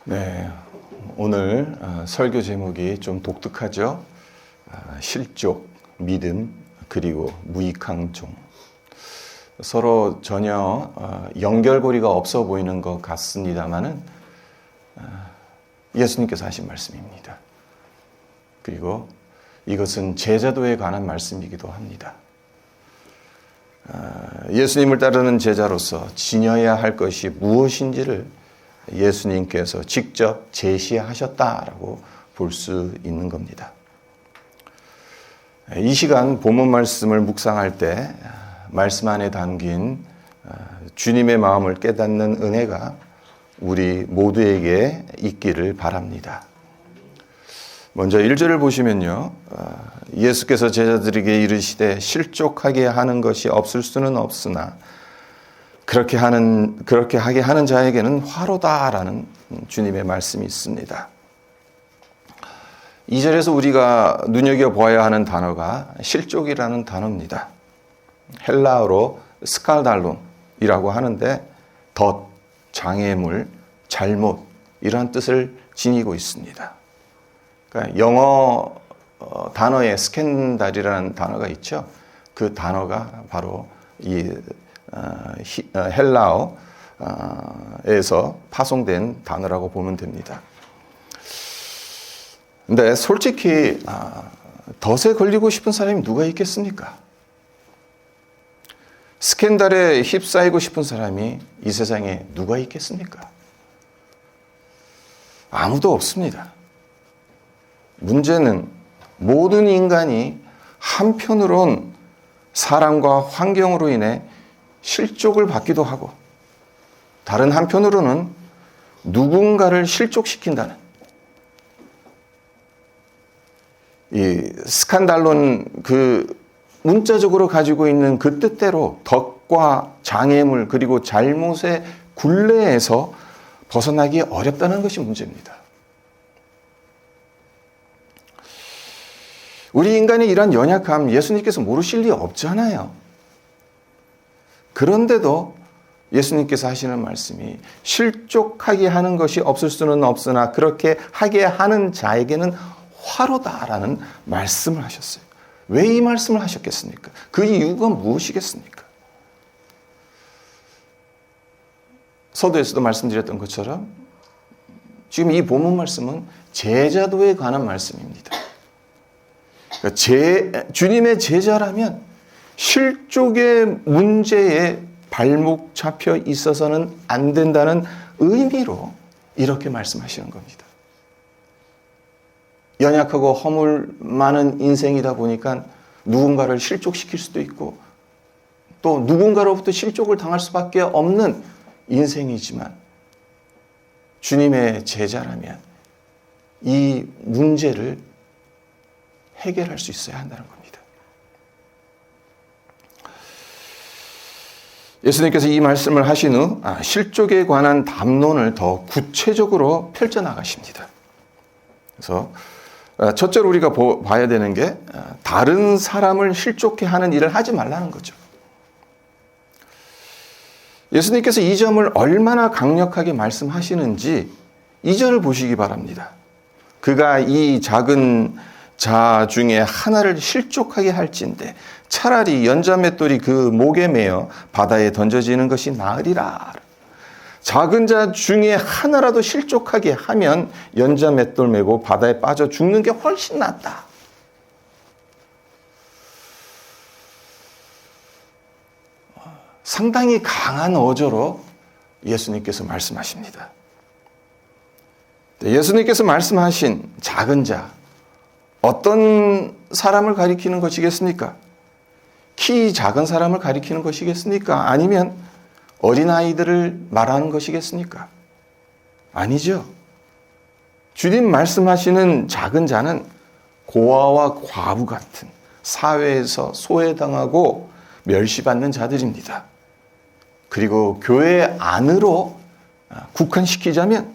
네, 오늘 설교 제목이 좀 독특하죠. 실족, 믿음, 그리고 무익항종. 서로 전혀 연결고리가 없어 보이는 것 같습니다만은 예수님께서 하신 말씀입니다. 그리고 이것은 제자도에 관한 말씀이기도 합니다. 예수님을 따르는 제자로서 지녀야 할 것이 무엇인지를 예수님께서 직접 제시하셨다라고 볼 수 있는 겁니다. 이 시간 본문 말씀을 묵상할 때 말씀 안에 담긴 주님의 마음을 깨닫는 은혜가 우리 모두에게 있기를 바랍니다. 먼저 1절을 보시면요. 예수께서 제자들에게 이르시되 실족하게 하는 것이 없을 수는 없으나 그렇게 하게 하는 자에게는 화로다라는 주님의 말씀이 있습니다. 2절에서 우리가 눈여겨보아야 하는 단어가 실족이라는 단어입니다. 헬라어로 스칼달론이라고 하는데 덫, 장애물, 잘못 이런 뜻을 지니고 있습니다. 그러니까 영어 단어에 스캔달이라는 단어가 있죠. 그 단어가 바로 이 헬라어에서 파송된 단어라고 보면 됩니다. 근데 솔직히 덫에 걸리고 싶은 사람이 누가 있겠습니까? 스캔들에 휩싸이고 싶은 사람이 이 세상에 누가 있겠습니까? 아무도 없습니다. 문제는 모든 인간이 한편으론 사람과 환경으로 인해 실족을 받기도 하고 다른 한편으로는 누군가를 실족시킨다는 이 스칸달론 그 문자적으로 가지고 있는 그 뜻대로 덫과 장애물 그리고 잘못의 굴레에서 벗어나기 어렵다는 것이 문제입니다. 우리 인간의 이런 연약함 예수님께서 모르실 리 없잖아요. 그런데도 예수님께서 하시는 말씀이 실족하게 하는 것이 없을 수는 없으나 그렇게 하게 하는 자에게는 화로다라는 말씀을 하셨어요. 왜 이 말씀을 하셨겠습니까? 그 이유가 무엇이겠습니까? 서두에서도 말씀드렸던 것처럼 지금 이 본문 말씀은 제자도에 관한 말씀입니다. 그러니까 주님의 제자라면 실족의 문제에 발목 잡혀 있어서는 안 된다는 의미로 이렇게 말씀하시는 겁니다. 연약하고 허물 많은 인생이다 보니까 누군가를 실족시킬 수도 있고 또 누군가로부터 실족을 당할 수밖에 없는 인생이지만 주님의 제자라면 이 문제를 해결할 수 있어야 한다는 겁니다. 예수님께서 이 말씀을 하신 후 실족에 관한 담론을 더 구체적으로 펼쳐나가십니다. 그래서 첫째로 우리가 봐야 되는 게 다른 사람을 실족해 하는 일을 하지 말라는 거죠. 예수님께서 이 점을 얼마나 강력하게 말씀하시는지 2절을 보시기 바랍니다. 그가 이 작은 자 중에 하나를 실족하게 할진대 차라리 연자맷돌이 그 목에 매어 바다에 던져지는 것이 나으리라. 작은 자 중에 하나라도 실족하게 하면 연자맷돌 메고 바다에 빠져 죽는 게 훨씬 낫다. 상당히 강한 어조로 예수님께서 말씀하십니다. 예수님께서 말씀하신 작은 자, 어떤 사람을 가리키는 것이겠습니까? 키 작은 사람을 가리키는 것이겠습니까? 아니면 어린아이들을 말하는 것이겠습니까? 아니죠. 주님 말씀하시는 작은 자는 고아와 과부 같은 사회에서 소외당하고 멸시받는 자들입니다. 그리고 교회 안으로 국한시키자면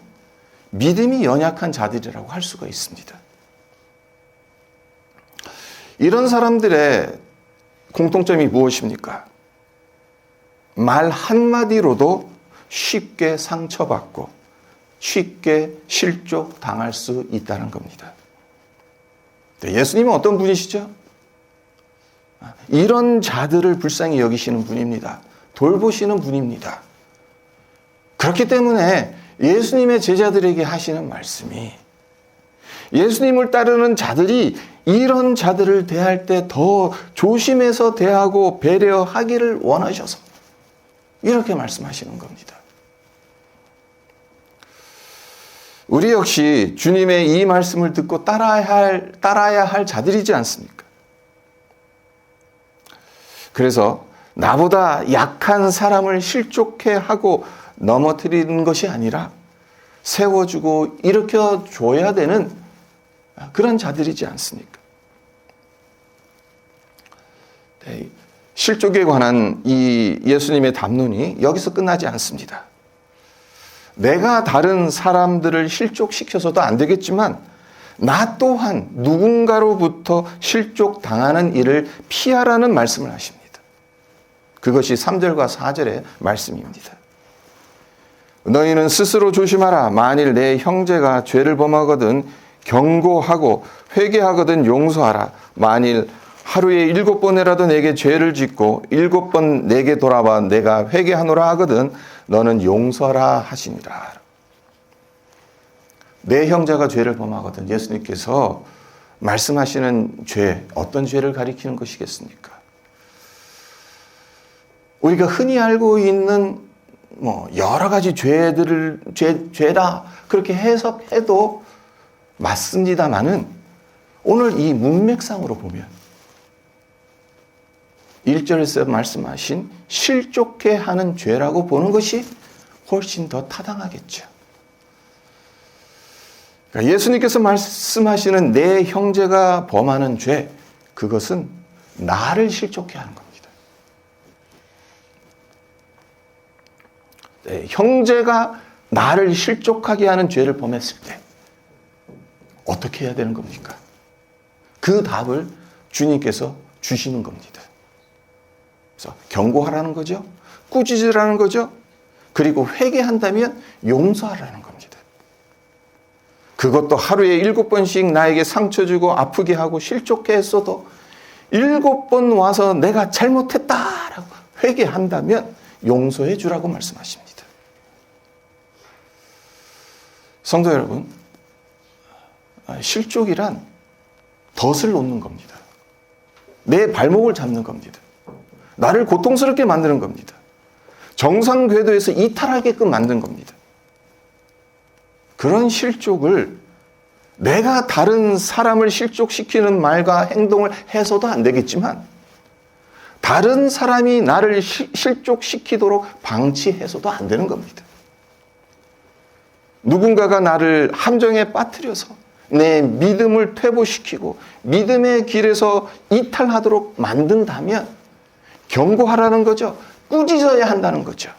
믿음이 연약한 자들이라고 할 수가 있습니다. 이런 사람들의 공통점이 무엇입니까? 말 한마디로도 쉽게 상처받고 쉽게 실족 당할 수 있다는 겁니다. 예수님은 어떤 분이시죠? 이런 자들을 불쌍히 여기시는 분입니다. 돌보시는 분입니다. 그렇기 때문에 예수님의 제자들에게 하시는 말씀이 예수님을 따르는 자들이 이런 자들을 대할 때 더 조심해서 대하고 배려하기를 원하셔서 이렇게 말씀하시는 겁니다. 우리 역시 주님의 이 말씀을 듣고 따라야 할 자들이지 않습니까? 그래서 나보다 약한 사람을 실족해 하고 넘어뜨리는 것이 아니라 세워주고 일으켜줘야 되는 그런 자들이지 않습니까? 네, 실족에 관한 이 예수님의 담론이 여기서 끝나지 않습니다. 내가 다른 사람들을 실족시켜서도 안 되겠지만 나 또한 누군가로부터 실족당하는 일을 피하라는 말씀을 하십니다. 그것이 3절과 4절의 말씀입니다. 너희는 스스로 조심하라. 만일 내 형제가 죄를 범하거든 경고하고 회개하거든 용서하라. 만일 하루에 7번이라도 내게 죄를 짓고 7번 내게 돌아와 내가 회개하노라 하거든 너는 용서하라 하시니라. 내 형제가 죄를 범하거든 예수님께서 말씀하시는 죄, 어떤 죄를 가리키는 것이겠습니까? 우리가 흔히 알고 있는 여러 가지 죄다 그렇게 해석해도 맞습니다만은 오늘 이 문맥상으로 보면 1절에서 말씀하신 실족해 하는 죄라고 보는 것이 훨씬 더 타당하겠죠. 그러니까 예수님께서 말씀하시는 내 형제가 범하는 죄, 그것은 나를 실족해 하는 겁니다. 네, 형제가 나를 실족하게 하는 죄를 범했을 때 어떻게 해야 되는 겁니까? 그 답을 주님께서 주시는 겁니다. 그래서 경고하라는 거죠. 꾸짖으라는 거죠. 그리고 회개한다면 용서하라는 겁니다. 그것도 하루에 7번씩 나에게 상처 주고 아프게 하고 실족해 했어도 7번 와서 내가 잘못했다라고 회개한다면 용서해 주라고 말씀하십니다. 성도 여러분, 실족이란 덫을 놓는 겁니다. 내 발목을 잡는 겁니다. 나를 고통스럽게 만드는 겁니다. 정상 궤도에서 이탈하게끔 만든 겁니다. 그런 실족을 내가 다른 사람을 실족시키는 말과 행동을 해서도 안 되겠지만 다른 사람이 나를 실족시키도록 방치해서도 안 되는 겁니다. 누군가가 나를 함정에 빠뜨려서 내 믿음을 퇴보시키고 믿음의 길에서 이탈하도록 만든다면 경고하라는 거죠. 꾸짖어야 한다는 거죠.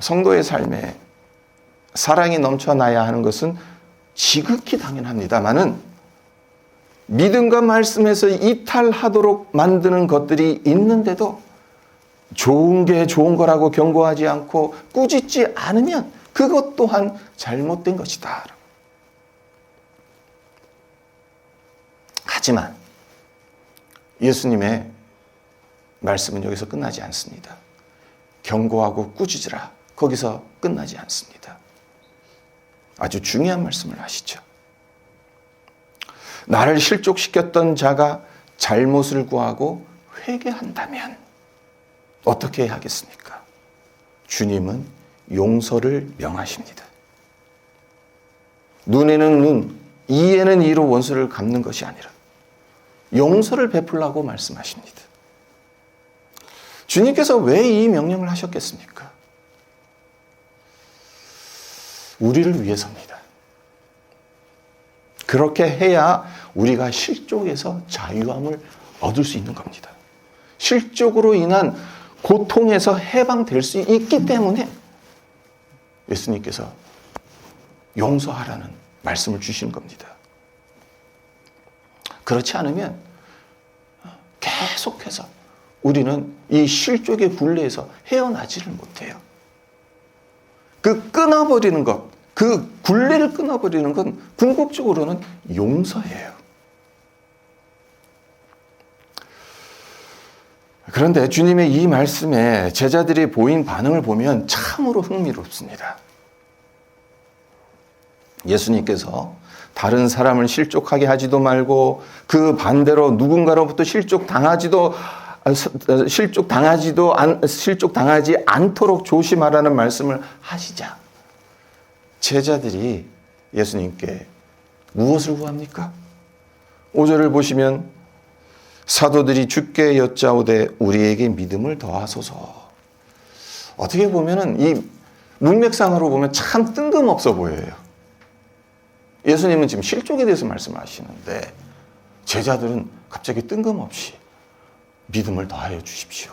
성도의 삶에 사랑이 넘쳐나야 하는 것은 지극히 당연합니다만은 믿음과 말씀에서 이탈하도록 만드는 것들이 있는데도 좋은 게 좋은 거라고 경고하지 않고 꾸짖지 않으면 그것 또한 잘못된 것이다. 하지만 예수님의 말씀은 여기서 끝나지 않습니다. 경고하고 꾸짖으라. 거기서 끝나지 않습니다. 아주 중요한 말씀을 하시죠. 나를 실족시켰던 자가 잘못을 구하고 회개한다면 어떻게 해야 하겠습니까? 주님은 용서를 명하십니다. 눈에는 눈, 이에는 이로 원수를 갚는 것이 아니라 용서를 베풀라고 말씀하십니다. 주님께서 왜 이 명령을 하셨겠습니까? 우리를 위해서입니다. 그렇게 해야 우리가 실족에서 자유함을 얻을 수 있는 겁니다. 실족으로 인한 고통에서 해방될 수 있기 때문에 예수님께서 용서하라는 말씀을 주시는 겁니다. 그렇지 않으면 계속해서 우리는 이 실족의 굴레에서 헤어나지를 못해요. 그 끊어버리는 것, 그 굴레를 끊어버리는 건 궁극적으로는 용서예요. 그런데 주님의 이 말씀에 제자들이 보인 반응을 보면 참으로 흥미롭습니다. 예수님께서 다른 사람을 실족하게 하지도 말고 그 반대로 누군가로부터 실족당하지 않도록 조심하라는 말씀을 하시자 제자들이 예수님께 무엇을 구합니까? 5절을 보시면 사도들이 주께 여짜오되 우리에게 믿음을 더하소서. 어떻게 보면은 이 문맥상으로 보면 참 뜬금없어 보여요. 예수님은 지금 실족에 대해서 말씀하시는데 제자들은 갑자기 뜬금없이 믿음을 더하여 주십시오.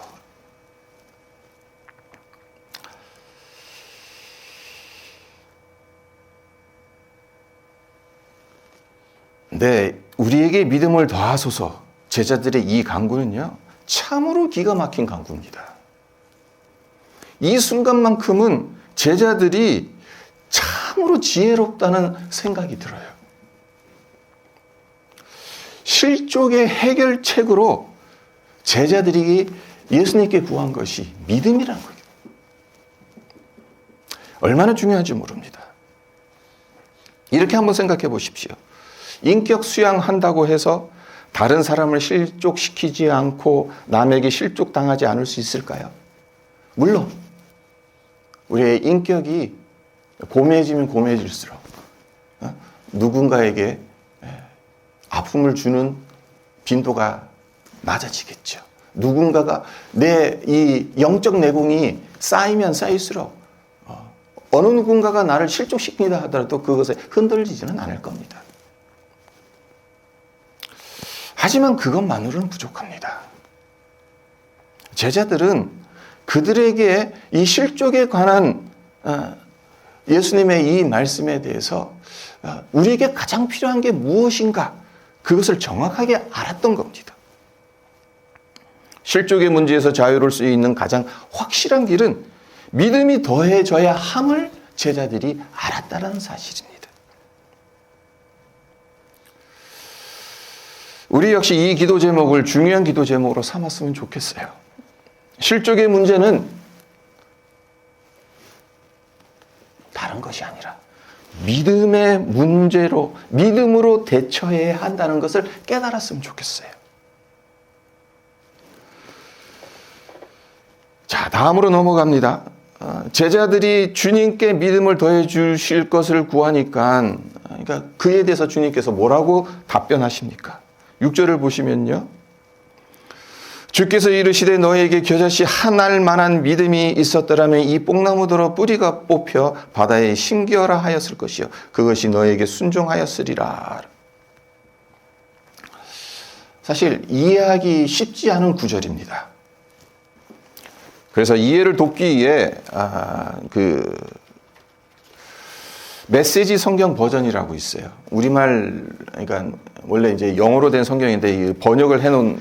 네, 우리에게 믿음을 더하소서. 제자들의 이 간구는요, 참으로 기가 막힌 간구입니다. 이 순간만큼은 제자들이 참으로 지혜롭다는 생각이 들어요. 실족의 해결책으로 제자들이 예수님께 구한 것이 믿음이라는 거예요. 얼마나 중요한지 모릅니다. 이렇게 한번 생각해 보십시오. 인격 수양한다고 해서 다른 사람을 실족시키지 않고 남에게 실족당하지 않을 수 있을까요? 물론 우리의 인격이 고매해지면 고매해질수록 누군가에게 아픔을 주는 빈도가 낮아지겠죠. 누군가가 내 이 영적 내공이 쌓이면 쌓일수록 어느 누군가가 나를 실족시킨다 하더라도 그것에 흔들리지는 않을 겁니다. 하지만 그것만으로는 부족합니다. 제자들은 그들에게 이 실족에 관한 예수님의 이 말씀에 대해서 우리에게 가장 필요한 게 무엇인가 그것을 정확하게 알았던 겁니다. 실족의 문제에서 자유로울 수 있는 가장 확실한 길은 믿음이 더해져야 함을 제자들이 알았다는 사실입니다. 우리 역시 이 기도 제목을 중요한 기도 제목으로 삼았으면 좋겠어요. 실족의 문제는 다른 것이 아니라 믿음의 문제로, 믿음으로 대처해야 한다는 것을 깨달았으면 좋겠어요. 자, 다음으로 넘어갑니다. 제자들이 주님께 믿음을 더해 주실 것을 구하니까, 그러니까 그에 대해서 주님께서 뭐라고 답변하십니까? 6절을 보시면요. 주께서 이르시되 너에게 겨자씨 한 알 만한 믿음이 있었더라면 이 뽕나무더러 뿌리가 뽑혀 바다에 심기어라 하였을 것이요 그것이 너에게 순종하였으리라. 사실 이해하기 쉽지 않은 구절입니다. 그래서 이해를 돕기 위해 그 메시지 성경 버전이라고 있어요. 우리말, 그러니까 원래 이제 영어로 된 성경인데 번역을 해놓은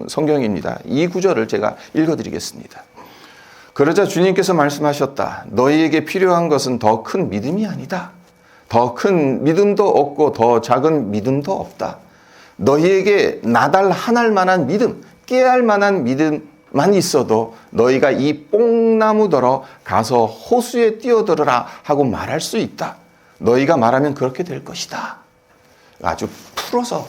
성경입니다. 이 구절을 제가 읽어드리겠습니다. 그러자 주님께서 말씀하셨다. 너희에게 필요한 것은 더 큰 믿음이 아니다. 더 큰 믿음도 없고 더 작은 믿음도 없다. 너희에게 나달 한 알 만한 믿음, 깨알 만한 믿음만 있어도 너희가 이 뽕나무더러 가서 호수에 뛰어들어라 하고 말할 수 있다. 너희가 말하면 그렇게 될 것이다. 아주 풀어서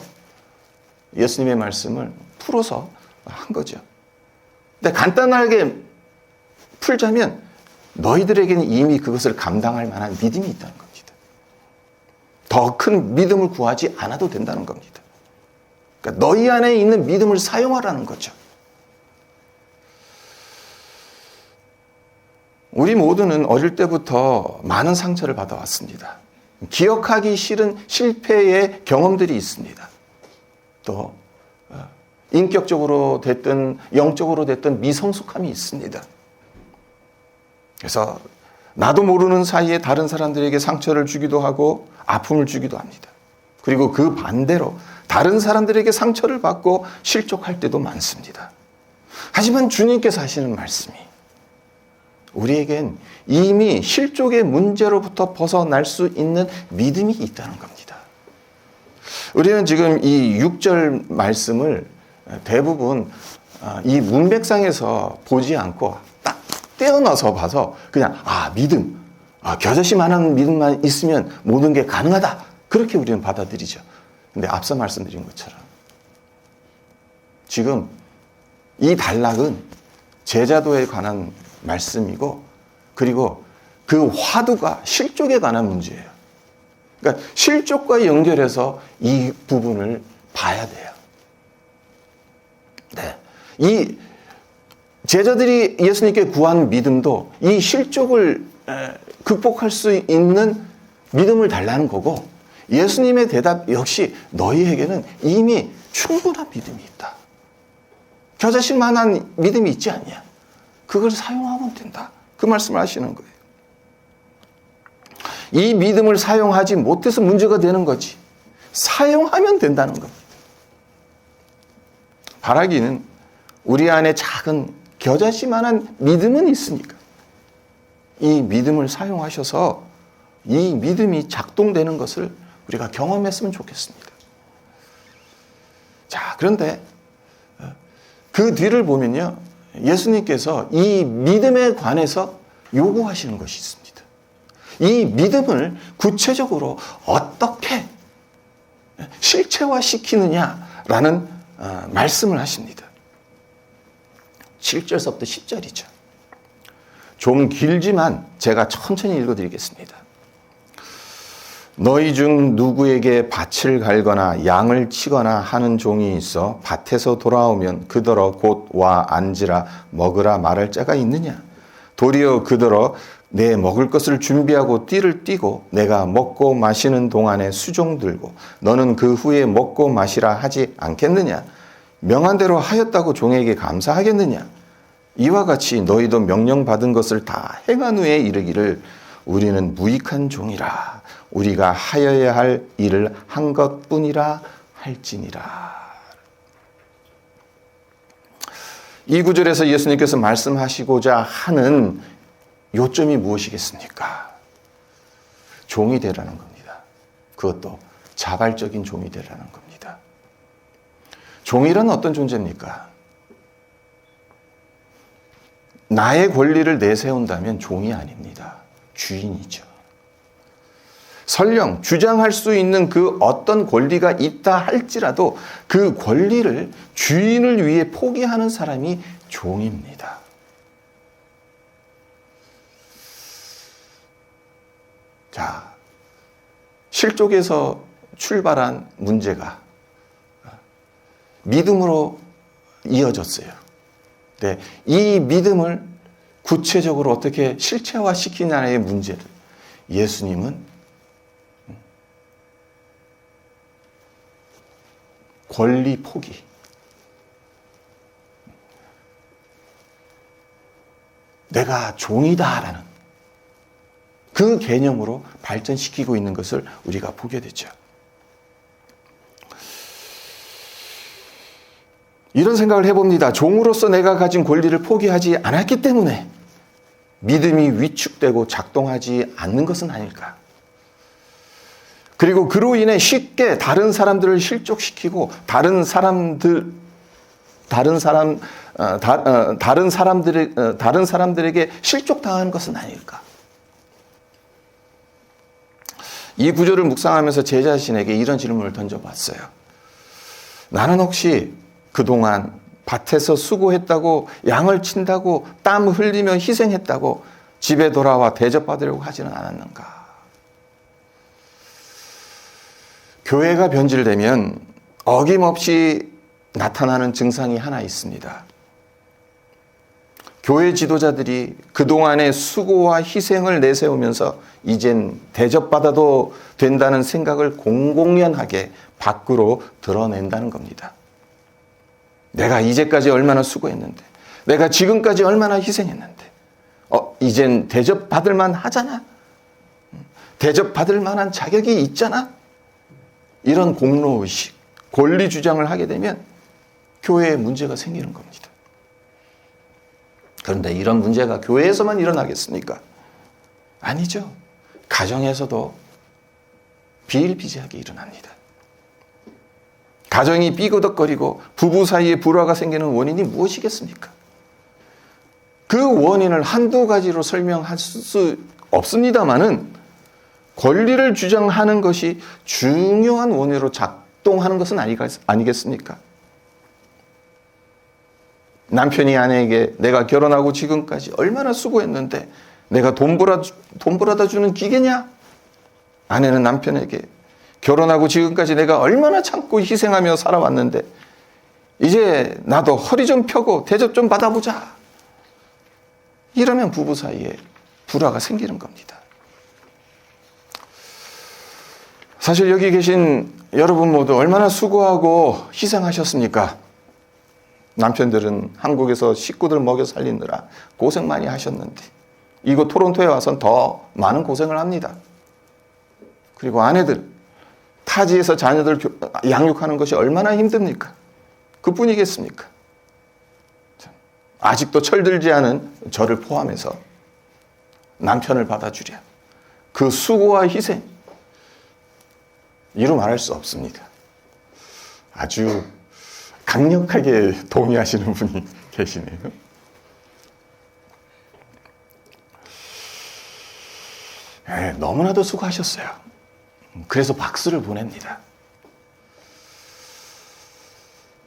예수님의 말씀을 풀어서 한 거죠. 근데 간단하게 풀자면 너희들에게는 이미 그것을 감당할 만한 믿음이 있다는 겁니다. 더 큰 믿음을 구하지 않아도 된다는 겁니다. 그러니까 너희 안에 있는 믿음을 사용하라는 거죠. 우리 모두는 어릴 때부터 많은 상처를 받아왔습니다. 기억하기 싫은 실패의 경험들이 있습니다. 또 인격적으로 됐든 영적으로 됐든 미성숙함이 있습니다. 그래서 나도 모르는 사이에 다른 사람들에게 상처를 주기도 하고 아픔을 주기도 합니다. 그리고 그 반대로 다른 사람들에게 상처를 받고 실족할 때도 많습니다. 하지만 주님께서 하시는 말씀이 우리에겐 이미 실족의 문제로부터 벗어날 수 있는 믿음이 있다는 겁니다. 우리는 지금 이 6절 말씀을 대부분 이 문맥상에서 보지 않고 딱 떼어넣어서 봐서 그냥 믿음, 겨자씨만한 믿음만 있으면 모든 게 가능하다, 그렇게 우리는 받아들이죠. 근데 앞서 말씀드린 것처럼 지금 이 단락은 제자도에 관한 말씀이고, 그리고 그 화두가 실족에 관한 문제예요. 그러니까 실족과 연결해서 이 부분을 봐야 돼요. 네. 이 제자들이 예수님께 구한 믿음도 이 실족을 극복할 수 있는 믿음을 달라는 거고, 예수님의 대답 역시 너희에게는 이미 충분한 믿음이 있다. 겨자씨만한 믿음이 있지 않냐? 그걸 사용하면 된다. 그 말씀을 하시는 거예요. 이 믿음을 사용하지 못해서 문제가 되는 거지, 사용하면 된다는 겁니다. 바라기는 우리 안에 작은 겨자씨만한 믿음은 있으니까 이 믿음을 사용하셔서 이 믿음이 작동되는 것을 우리가 경험했으면 좋겠습니다. 자, 그런데 그 뒤를 보면요, 예수님께서 이 믿음에 관해서 요구하시는 것이 있습니다. 이 믿음을 구체적으로 어떻게 실체화시키느냐라는 말씀을 하십니다. 7절서부터 10절이죠. 좀 길지만 제가 천천히 읽어드리겠습니다. 너희 중 누구에게 밭을 갈거나 양을 치거나 하는 종이 있어 밭에서 돌아오면 그더러 곧 와 앉으라 먹으라 말할 자가 있느냐? 도리어 그더러 내 먹을 것을 준비하고 띠를 띠고 내가 먹고 마시는 동안에 수종 들고 너는 그 후에 먹고 마시라 하지 않겠느냐? 명한 대로 하였다고 종에게 감사하겠느냐? 이와 같이 너희도 명령받은 것을 다 행한 후에 이르기를 우리는 무익한 종이라, 우리가 하여야 할 일을 한 것뿐이라 할지니라. 이 구절에서 예수님께서 말씀하시고자 하는 요점이 무엇이겠습니까? 종이 되라는 겁니다. 그것도 자발적인 종이 되라는 겁니다. 종이란 어떤 존재입니까? 나의 권리를 내세운다면 종이 아닙니다. 주인이죠. 설령 주장할 수 있는 그 어떤 권리가 있다 할지라도 그 권리를 주인을 위해 포기하는 사람이 종입니다. 자, 실족에서 출발한 문제가 믿음으로 이어졌어요. 네, 이 믿음을 구체적으로 어떻게 실체화시키냐의 문제를 예수님은 권리 포기, 내가 종이다라는 그 개념으로 발전시키고 있는 것을 우리가 보게 되죠. 이런 생각을 해봅니다. 종으로서 내가 가진 권리를 포기하지 않았기 때문에 믿음이 위축되고 작동하지 않는 것은 아닐까. 그리고 그로 인해 쉽게 다른 사람들을 실족시키고 다른 사람들에게 실족당하는 것은 아닐까. 이 구절을 묵상하면서 제 자신에게 이런 질문을 던져봤어요. 나는 혹시 그동안 밭에서 수고했다고, 양을 친다고, 땀 흘리며 희생했다고 집에 돌아와 대접받으려고 하지는 않았는가? 교회가 변질되면 어김없이 나타나는 증상이 하나 있습니다. 교회 지도자들이 그동안의 수고와 희생을 내세우면서 이젠 대접받아도 된다는 생각을 공공연하게 밖으로 드러낸다는 겁니다. 내가 이제까지 얼마나 수고했는데, 내가 지금까지 얼마나 희생했는데, 이젠 대접받을 만 하잖아? 대접받을 만한 자격이 있잖아? 이런 공로의식, 권리 주장을 하게 되면 교회에 문제가 생기는 겁니다. 그런데 이런 문제가 교회에서만 일어나겠습니까? 아니죠. 가정에서도 비일비재하게 일어납니다. 가정이 삐그덕거리고 부부 사이에 불화가 생기는 원인이 무엇이겠습니까? 그 원인을 한두 가지로 설명할 수 없습니다만은 권리를 주장하는 것이 중요한 원인으로 작동하는 것은 아니겠습니까? 남편이 아내에게 내가 결혼하고 지금까지 얼마나 수고했는데 내가 돈 벌어다 주는 기계냐? 아내는 남편에게 결혼하고 지금까지 내가 얼마나 참고 희생하며 살아왔는데 이제 나도 허리 좀 펴고 대접 좀 받아보자. 이러면 부부 사이에 불화가 생기는 겁니다. 사실 여기 계신 여러분 모두 얼마나 수고하고 희생하셨습니까? 남편들은 한국에서 식구들 먹여 살리느라 고생 많이 하셨는데 이곳 토론토에 와서는 더 많은 고생을 합니다. 그리고 아내들, 타지에서 자녀들 양육하는 것이 얼마나 힘듭니까? 그뿐이겠습니까? 아직도 철들지 않은 저를 포함해서 남편을 받아주랴. 그 수고와 희생, 이루 말할 수 없습니다. 아주 강력하게 동의하시는 분이 계시네요. 네, 너무나도 수고하셨어요. 그래서 박수를 보냅니다.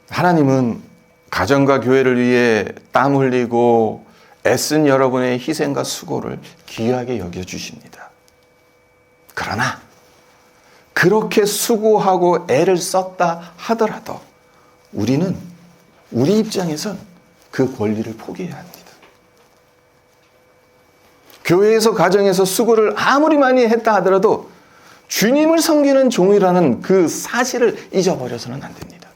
하나님은 가정과 교회를 위해 땀 흘리고 애쓴 여러분의 희생과 수고를 귀하게 여겨주십니다. 그러나 그렇게 수고하고 애를 썼다 하더라도 우리는 우리 입장에선 그 권리를 포기해야 합니다. 교회에서 가정에서 수고를 아무리 많이 했다 하더라도 주님을 섬기는 종이라는 그 사실을 잊어버려서는 안 됩니다.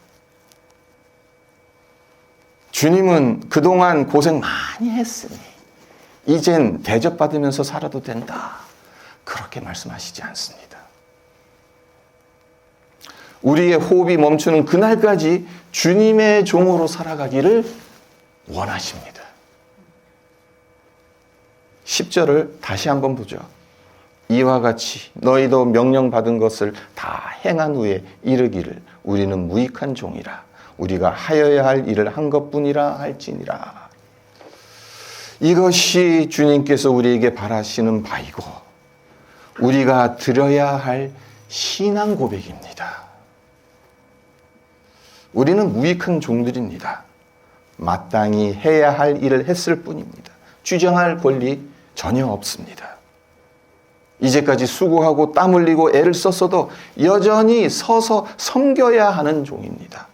주님은 그동안 고생 많이 했으니 이젠 대접받으면서 살아도 된다. 그렇게 말씀하시지 않습니다. 우리의 호흡이 멈추는 그날까지 주님의 종으로 살아가기를 원하십니다. 10절을 다시 한번 보죠. 이와 같이 너희도 명령받은 것을 다 행한 후에 이르기를 우리는 무익한 종이라. 우리가 하여야 할 일을 한 것뿐이라 할지니라. 이것이 주님께서 우리에게 바라시는 바이고 우리가 드려야 할 신앙 고백입니다. 우리는 무익한 종들입니다. 마땅히 해야 할 일을 했을 뿐입니다. 주장할 권리 전혀 없습니다. 이제까지 수고하고 땀 흘리고 애를 썼어도 여전히 서서 섬겨야 하는 종입니다.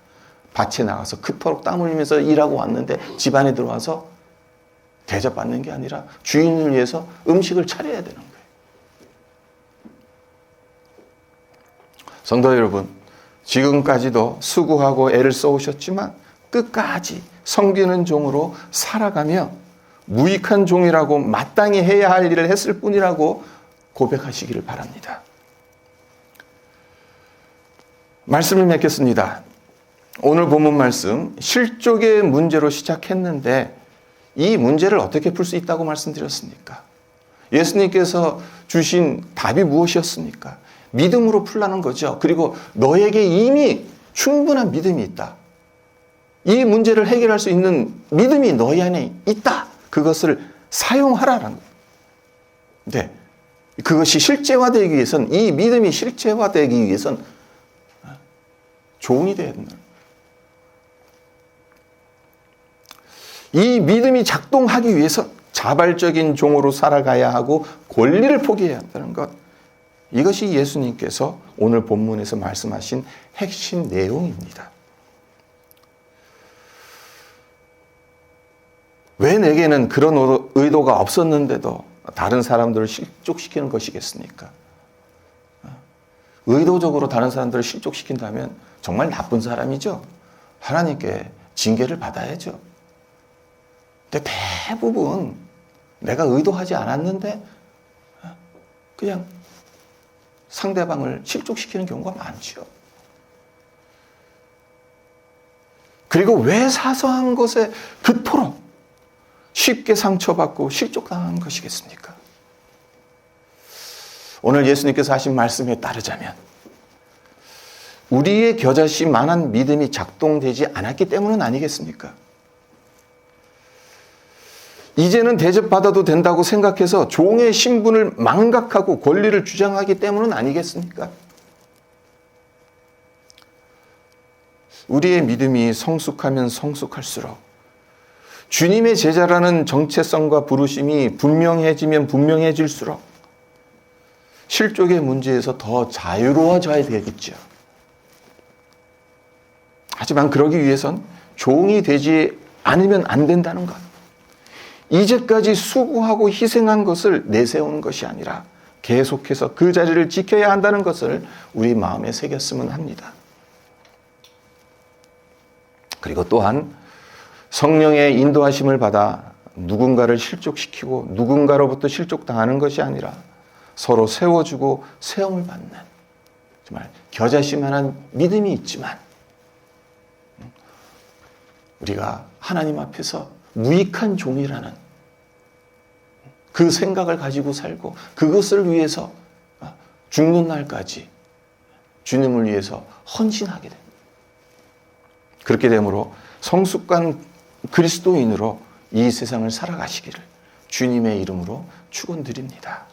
밭에 나가서 그토록 땀 흘리면서 일하고 왔는데 집안에 들어와서 대접받는 게 아니라 주인을 위해서 음식을 차려야 되는 거예요. 성도 여러분, 지금까지도 수고하고 애를 써오셨지만 끝까지 섬기는 종으로 살아가며 무익한 종이라고 마땅히 해야 할 일을 했을 뿐이라고 고백하시기를 바랍니다. 말씀을 맺겠습니다. 오늘 본문 말씀, 실족의 문제로 시작했는데 이 문제를 어떻게 풀 수 있다고 말씀드렸습니까? 예수님께서 주신 답이 무엇이었습니까? 믿음으로 풀라는 거죠. 그리고 너에게 이미 충분한 믿음이 있다. 이 문제를 해결할 수 있는 믿음이 너희 안에 있다. 그것을 사용하라는 거예요. 네. 그것이 실제화되기 위해선, 이 믿음이 실제화되기 위해선 종이 되어야 된다. 이 믿음이 작동하기 위해서 자발적인 종으로 살아가야 하고 권리를 포기해야 한다는 것. 이것이 예수님께서 오늘 본문에서 말씀하신 핵심 내용입니다. 왜 내게는 그런 의도가 없었는데도 다른 사람들을 실족시키는 것이겠습니까? 의도적으로 다른 사람들을 실족시킨다면 정말 나쁜 사람이죠. 하나님께 징계를 받아야죠. 근데 대부분 내가 의도하지 않았는데 그냥 상대방을 실족시키는 경우가 많죠. 그리고 왜 사소한 것에 그토록 쉽게 상처받고 실족당한 것이겠습니까? 오늘 예수님께서 하신 말씀에 따르자면 우리의 겨자씨만한 믿음이 작동되지 않았기 때문은 아니겠습니까? 이제는 대접받아도 된다고 생각해서 종의 신분을 망각하고 권리를 주장하기 때문은 아니겠습니까? 우리의 믿음이 성숙하면 성숙할수록 주님의 제자라는 정체성과 부르심이 분명해지면 분명해질수록 실족의 문제에서 더 자유로워져야 되겠죠. 하지만 그러기 위해선 종이 되지 않으면 안 된다는 것. 이제까지 수고하고 희생한 것을 내세우는 것이 아니라 계속해서 그 자리를 지켜야 한다는 것을 우리 마음에 새겼으면 합니다. 그리고 또한 성령의 인도하심을 받아 누군가를 실족시키고 누군가로부터 실족당하는 것이 아니라 서로 세워주고 세움을 받는 정말 겨자씨만한 믿음이 있지만 우리가 하나님 앞에서 무익한 종이라는 그 생각을 가지고 살고 그것을 위해서 죽는 날까지 주님을 위해서 헌신하게 됩니다. 그렇게 되므로 성숙한 그리스도인으로 이 세상을 살아가시기를 주님의 이름으로 축원드립니다.